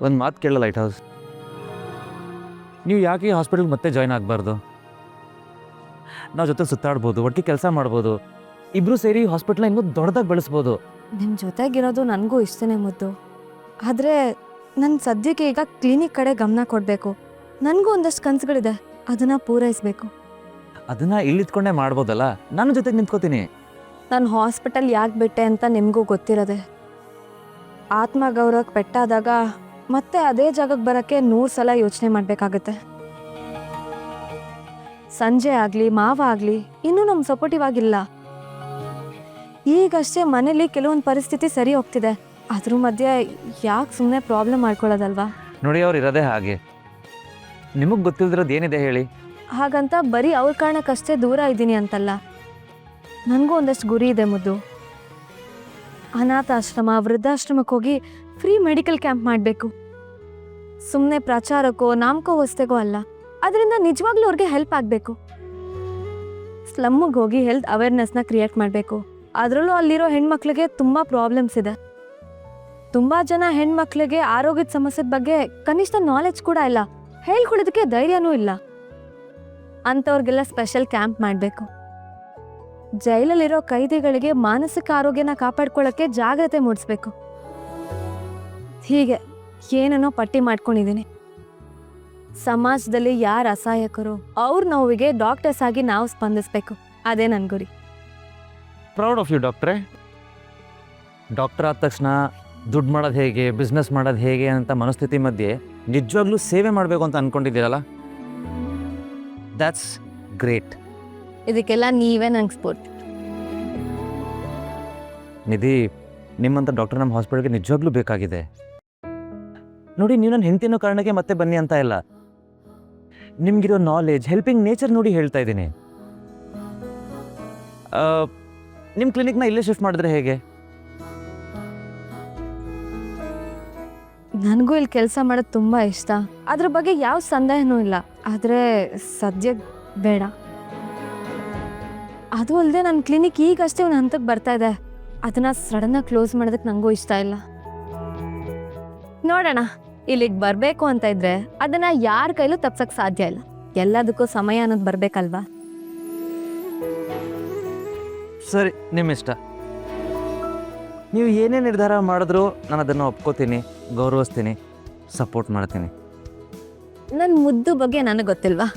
ಒಂದು ಮಾತು ಕೇಳಲ್ಲ ಲೈಟ್ ಹೌಸ್, ನೀವು ಯಾಕೆ ಈ ಹಾಸ್ಪಿಟಲ್ಗೆ ಮತ್ತೆ ಜಾಯ್ನ್ ಆಗಬಾರ್ದು? ನಾವು ಜೊತೆ ಸುತ್ತಾಡ್ಬೋದು, ಒಟ್ಟಿಗೆ ಕೆಲಸ ಮಾಡ್ಬೋದು, ಇಬ್ಬರು ಸೇರಿ ಹಾಸ್ಪಿಟ್ಲ ಇನ್ನೂ ದೊಡ್ಡದಾಗಿ ಬೆಳೆಸ್ಬೋದು. ನಿಮ್ಮ ಜೊತೆಗಿರೋದು ನನಗೂ ಇಷ್ಟನೇ ಮುದ್ದು. ಆದರೆ ನನ್ನ ಸದ್ಯಕ್ಕೆ ಈಗ ಕ್ಲಿನಿಕ್ ಕಡೆ ಗಮನ ಕೊಡಬೇಕು. ನನಗೂ ಒಂದಷ್ಟು ಕನಸುಗಳಿದೆ, ಅದನ್ನು ಪೂರೈಸಬೇಕು. ಅದನ್ನು ಇಲ್ಲಿದ್ಕೊಂಡೇ ಮಾಡ್ಬೋದಲ್ಲ, ನಾನು ಜೊತೆಗೆ ನಿಂತ್ಕೋತೀನಿ. ನಾನು ಹಾಸ್ಪಿಟಲ್ ಯಾಕೆ ಬಿಟ್ಟೆ ಅಂತ ನಿಮಗೂ ಗೊತ್ತಿರೋದೆ. ಆತ್ಮಗೌರವಕ್ಕೆ ಪೆಟ್ಟಾದಾಗ ಮತ್ತೆ ಅದೇ ಜಾಗಕ್ಕೆ ಬರೋಕ್ಕೆ 100 ಸಲ ಯೋಚನೆ ಮಾಡಬೇಕಾಗತ್ತೆ. ಸಂಜೆ ಆಗಲಿ ಮಾವ ಆಗಲಿ ಇನ್ನೂ ನಮ್ಮ ಸಪೋರ್ಟಿವ್ ಆಗಿಲ್ಲ. ಈಗಷ್ಟೇ ಮನೇಲಿ ಕೆಲವೊಂದು ಪರಿಸ್ಥಿತಿ ಸರಿ ಹೋಗ್ತಿದೆ, ಅದ್ರ ಮಧ್ಯೆ ಯಾಕೆ ಸುಮ್ಮನೆ ಪ್ರಾಬ್ಲಮ್ ಮಾಡ್ಕೊಳ್ಳೋದಲ್ವಾ? ನೋಡಿ, ಅವ್ರು ಇರೋದೇ ಹಾಗೆ. ನಿಮಗೆ ಗೊತ್ತಿಲ್ದಿರೋದು ಏನಿದೆ ಹೇಳಿ? ಹಾಗಂತ ಬರೀ ಅವ್ರ ಕಾರಣಕ್ಕಷ್ಟೇ ದೂರ ಇದ್ದೀನಿ ಅಂತಲ್ಲ, ನನಗೂ ಒಂದಷ್ಟು ಗುರಿ ಇದೆ ಮುದ್ದು. ಅನಾಥಾಶ್ರಮ, ವೃದ್ಧಾಶ್ರಮಕ್ಕೆ ಹೋಗಿ ಫ್ರೀ ಮೆಡಿಕಲ್ ಕ್ಯಾಂಪ್ ಮಾಡಬೇಕು. ಸುಮ್ಮನೆ ಪ್ರಚಾರಕ್ಕೋ ನಾಮಕೋ ಹೊಸ್ತೆಗೋ ಅಲ್ಲ, ಅದರಿಂದ ನಿಜವಾಗ್ಲೂ ಅವ್ರಿಗೆ ಹೆಲ್ಪ್ ಆಗಬೇಕು. ಸ್ಲಮ್ಮಿಗೆ ಹೋಗಿ ಹೆಲ್ತ್ ಅವೇರ್ನೆಸ್ನ ಕ್ರಿಯೇಟ್ ಮಾಡಬೇಕು. ಅದರಲ್ಲೂ ಅಲ್ಲಿರೋ ಹೆಣ್ಮಕ್ಳಿಗೆ ತುಂಬ ಪ್ರಾಬ್ಲಮ್ಸ್ ಇದೆ. ತುಂಬ ಜನ ಹೆಣ್ಮಕ್ಳಿಗೆ ಆರೋಗ್ಯದ ಸಮಸ್ಯೆ ಬಗ್ಗೆ ಕನಿಷ್ಠ ನಾಲೆಡ್ಜ್ ಕೂಡ ಇಲ್ಲ, ಹೇಳ್ಕೊಡೋದಕ್ಕೆ ಧೈರ್ಯನೂ ಇಲ್ಲ. ಅಂಥವ್ರಿಗೆಲ್ಲ ಸ್ಪೆಷಲ್ ಕ್ಯಾಂಪ್ ಮಾಡಬೇಕು. ಜೈಲಲ್ಲಿರೋ ಕೈದಿಗಳಿಗೆ ಮಾನಸಿಕ ಆರೋಗ್ಯನ ಕಾಪಾಡ್ಕೊಳ್ಳೋಕ್ಕೆ ಜಾಗ್ರತೆ ಮೂಡಿಸ್ಬೇಕು. ಹೀಗೆ ಏನೇನೋ ಪಟ್ಟಿ ಮಾಡ್ಕೊಂಡಿದ್ದೀನಿ. ಸಮಾಜದಲ್ಲಿ ಯಾರು ಅಸಹಾಯಕರು ಅವ್ರ ನೋವಿಗೆ ಡಾಕ್ಟರ್ಸ್ ಆಗಿ ನಾವು ಸ್ಪಂದಿಸ್ಬೇಕು, ಅದೇ ನನ್ನ ಗುರಿ. ಪ್ರೌಡ್ ಆಫ್ ಯು ಡಾಕ್ಟ್ರೇ. ಡಾಕ್ಟರ್ ಆದ ತಕ್ಷಣ ದುಡ್ಡು ಮಾಡೋದು ಹೇಗೆ, ಬಿಸ್ನೆಸ್ ಮಾಡೋದು ಹೇಗೆ ಅಂತ ಮನಸ್ಥಿತಿ ಮಧ್ಯೆ ನಿಜವಾಗ್ಲೂ ಸೇವೆ ಮಾಡಬೇಕು ಅಂತ ಅಂದ್ಕೊಂಡಿದ್ದೀರಲ್ಲ, ದ್ಯಾಟ್ಸ್ ಗ್ರೇಟ್. ಇದಕ್ಕೆಲ್ಲ ನೀವೇ ನಂಗೆ ಸ್ಫೂರ್ತಿ. ನಿಧಿ, ನಿಮ್ಮಂಥ ಡಾಕ್ಟರ್ ನಮ್ಮ ಹಾಸ್ಪಿಟಲ್ಗೆ ನಿಜವಾಗ್ಲೂ ಬೇಕಾಗಿದೆ. ನೋಡಿ, ನೀವು ನನ್ನ ಹೆಂಡತಿ ಅನ್ನೋ ಕಾರಣಕ್ಕೆ ಮತ್ತೆ ಬನ್ನಿ ಅಂತ ಇಲ್ಲ, ನಿಮಗಿರೋ ನಾಲೆಜ್, ಹೆಲ್ಪಿಂಗ್ ನೇಚರ್ ನೋಡಿ ಹೇಳ್ತಾ ಇದ್ದೀನಿ. ನಿಮ್ಮ ಕ್ಲಿನಿಕ್ನ ಇಲ್ಲೇ ಶಿಫ್ಟ್ ಮಾಡಿದ್ರೆ ಹೇಗೆ? ನನಗೂ ಇಲ್ಲಿ ಕೆಲಸ ಮಾಡೋದು ತುಂಬ ಇಷ್ಟ, ಅದ್ರ ಬಗ್ಗೆ ಯಾವ ಸಂದೇಹನೂ ಇಲ್ಲ. ಆದರೆ ಸದ್ಯಕ್ಕೆ ಬೇಡ. ಅದು ಅಲ್ಲದೆ ನನ್ನ ಕ್ಲಿನಿಕ್ ಈಗಷ್ಟೇ ಒಂದು ಹಂತಕ್ಕೆ ಬರ್ತಾ ಇದೆ, ಅದನ್ನು ಸಡನ್ನಾಗಿ ಕ್ಲೋಸ್ ಮಾಡೋದಕ್ಕೆ ನನಗೂ ಇಷ್ಟ ಇಲ್ಲ. ನೋಡೋಣ, ಇಲ್ಲಿಗೆ ಬರಬೇಕು ಅಂತ ಇದ್ರೆ ಅದನ್ನು ಯಾರ ಕೈಲೂ ತಪ್ಸಕ್ಕೆ ಸಾಧ್ಯ ಇಲ್ಲ. ಎಲ್ಲದಕ್ಕೂ ಸಮಯ ಅನ್ನೋದು ಬರಬೇಕಲ್ವಾ? ಸರಿ, ನಿಮ್ಮ ಇಷ್ಟ. ನೀವು ಏನೇ ನಿರ್ಧಾರ ಮಾಡಿದ್ರೂ ನಾನು ಅದನ್ನು ಒಪ್ಕೋತೀನಿ, ಗೌರವಿಸ್ತೀನಿ, ಸಪೋರ್ಟ್ ಮಾಡ್ತೀನಿ. ನನ್ನ ಮುದ್ದು ಬಗ್ಗೆ ನನಗೆ ಗೊತ್ತಿಲ್ವಾ?